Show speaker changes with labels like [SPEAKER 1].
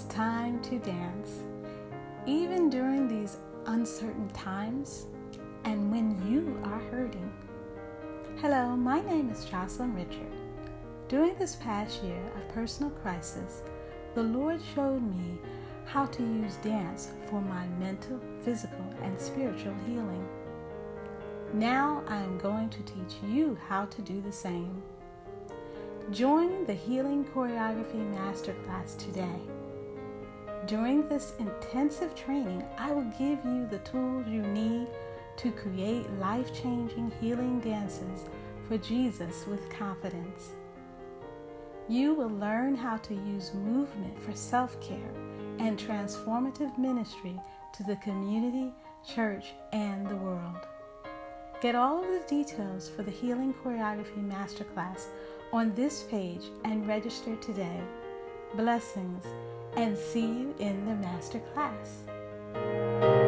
[SPEAKER 1] is time to dance, even during these uncertain times and when you are hurting. Hello, my name is Jocelyn Richard. During this past year of personal crisis, the Lord showed me how to use dance for my mental, physical, and spiritual healing. Now I am going to teach you how to do the same. Join the Healing Choreography Masterclass today. During this intensive training, I will give you the tools you need to create life-changing healing dances for Jesus with confidence. You will learn how to use movement for self-care and transformative ministry to the community, church, and the world. Get all of the details for the Healing Choreography Masterclass on this page and register today. Blessings, and see you in the Masterclass.